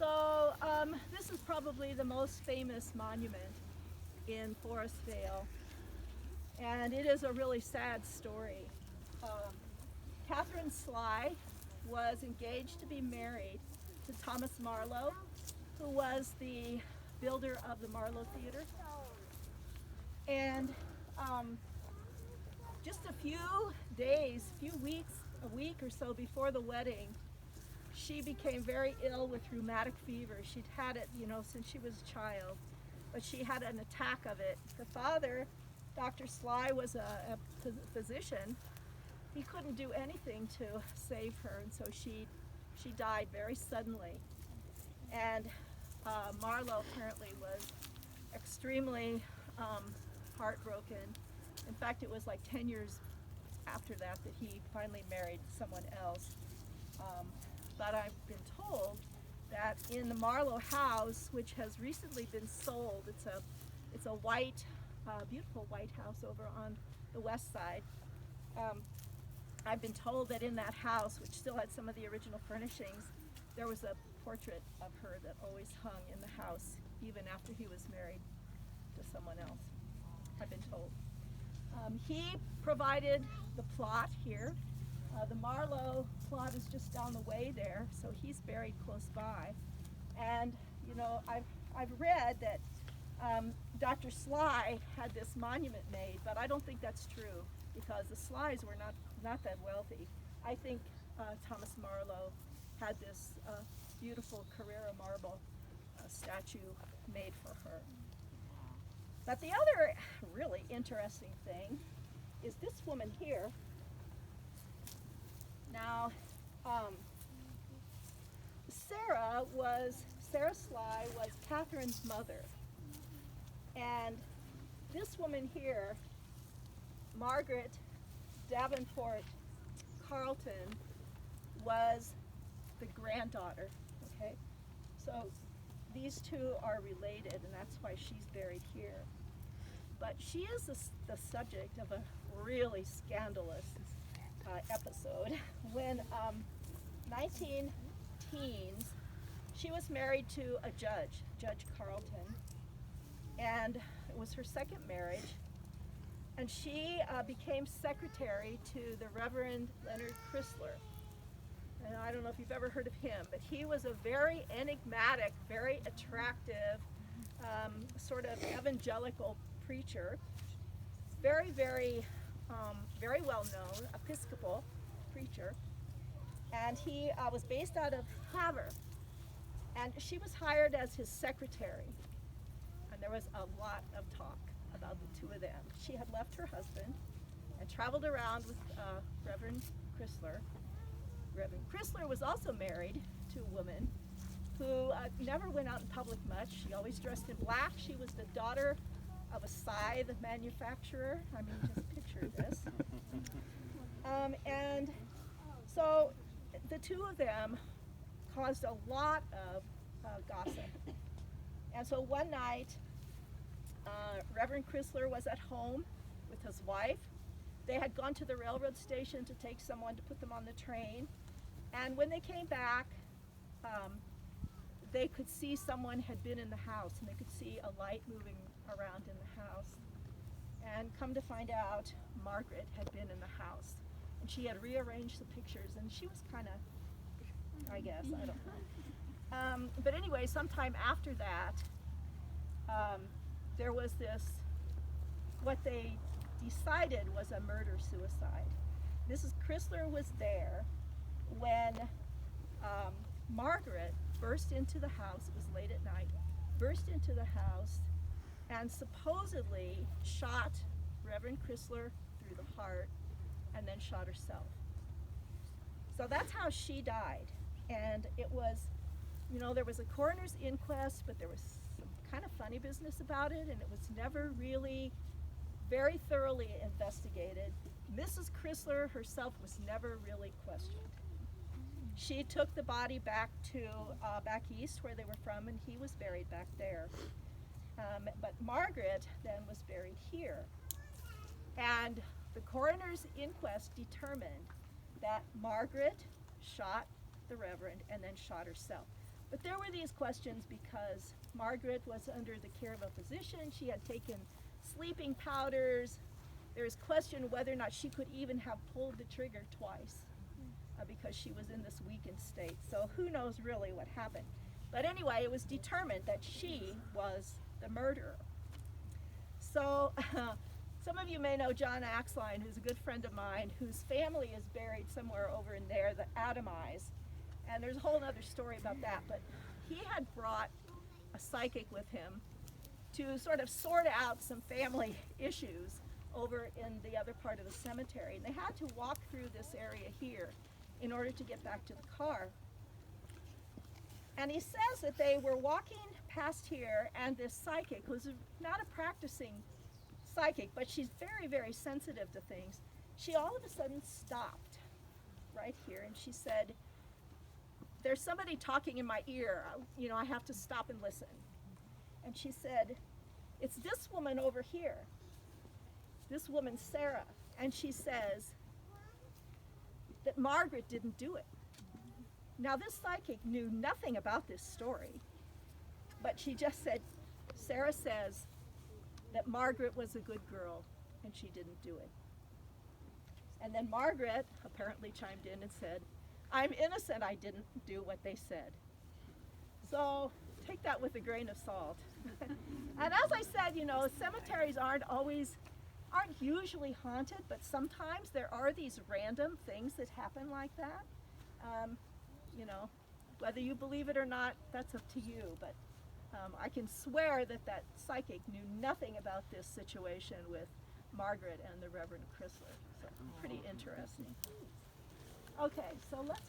So this is probably the most famous monument in Forestvale, and it is a really sad story. Um, Catherine Sly was engaged to be married to Thomas Marlowe, who was the builder of the Marlowe Theater. And just a few days, a week or so before the wedding, she became very ill with rheumatic fever. She'd had it, since she was a child, but she had an attack of it. Her father, Dr. Sly, was a physician. He couldn't do anything to save her, and so she died very suddenly. And Marlowe apparently was extremely heartbroken. In fact, it was like 10 years after that he finally married someone else. But I've been told that in the Marlowe house, which has recently been sold, it's a white, beautiful white house over on the west side. I've been told that in that house, which still had some of the original furnishings, there was a portrait of her that always hung in the house, even after he was married to someone else, I've been told. He provided the plot here. The Marlowe plot is just down the way there, so he's buried close by. And I've read that Dr. Sly had this monument made, but I don't think that's true because the Slys were not that wealthy. I think Thomas Marlowe had this beautiful Carrara marble statue made for her. But the other really interesting thing is this woman here. Now, Sarah Sly was Catherine's mother. And this woman here, Margaret Davenport Carleton, was the granddaughter, okay? So these two are related, and that's why she's buried here. But she is the subject of a really scandalous episode. When 19 teens, she was married to a judge, Judge Carleton, and it was her second marriage. And she became secretary to the Reverend Leonard Chrysler. And I don't know if you've ever heard of him, but he was a very enigmatic, very attractive, sort of evangelical preacher. Very, very, very well known, Episcopal preacher. And he was based out of Havre. And she was hired as his secretary. And there was a lot of talk about the two of them. She had left her husband and traveled around with Reverend Chrysler. Reverend Chrysler was also married to a woman who never went out in public much. She always dressed in black. She was the daughter of a scythe manufacturer. I mean, just picture this. And so the two of them caused a lot of gossip. And so one night, Reverend Chrysler was at home with his wife. They had gone to the railroad station to take someone to put them on the train. And when they came back, they could see someone had been in the house, and they could see a light moving around in the house. And come to find out, Margaret had been in the house. And she had rearranged the pictures, and she was kind of, I guess, I don't know. But anyway, sometime after that, there was this, what they decided was a murder-suicide. Mrs. Chrysler was there when Margaret burst into the house. It was late at night, burst into the house and supposedly shot Reverend Chrysler through the heart and then shot herself. So that's how she died. And it was, there was a coroner's inquest, but there was some kind of funny business about it, and it was never really very thoroughly investigated. Mrs. Chrysler herself was never really questioned. She took the body back to back east where they were from, and he was buried back there. But Margaret then was buried here. And the coroner's inquest determined that Margaret shot the Reverend and then shot herself. But there were these questions because Margaret was under the care of a physician. She had taken sleeping powders. There was question whether or not she could even have pulled the trigger twice because she was in this weakened state. So who knows really what happened. But anyway, it was determined that she was the murderer. So some of you may know John Axline, who's a good friend of mine, whose family is buried somewhere over in there, the Adamize. And there's a whole other story about that. But he had brought a psychic with him to sort of sort out some family issues over in the other part of the cemetery. And they had to walk through this area here in order to get back to the car. And he says that they were walking past here, and this psychic, who's not a practicing psychic, but she's very, very sensitive to things, she all of a sudden stopped right here, and she said, "There's somebody talking in my ear. You know, I have to stop and listen." And she said, "It's this woman over here, this woman Sarah." And she says that Margaret didn't do it. Now this psychic knew nothing about this story, but she just said, "Sarah says that Margaret was a good girl and she didn't do it." And then Margaret apparently chimed in and said, "I'm innocent, I didn't do what they said." So take that with a grain of salt. And as I said, you know, cemeteries aren't usually haunted, but sometimes there are these random things that happen like that. You know, whether you believe it or not, that's up to you, but I can swear that that psychic knew nothing about this situation with Margaret and the Reverend Chrysler. So pretty interesting. Okay, so let's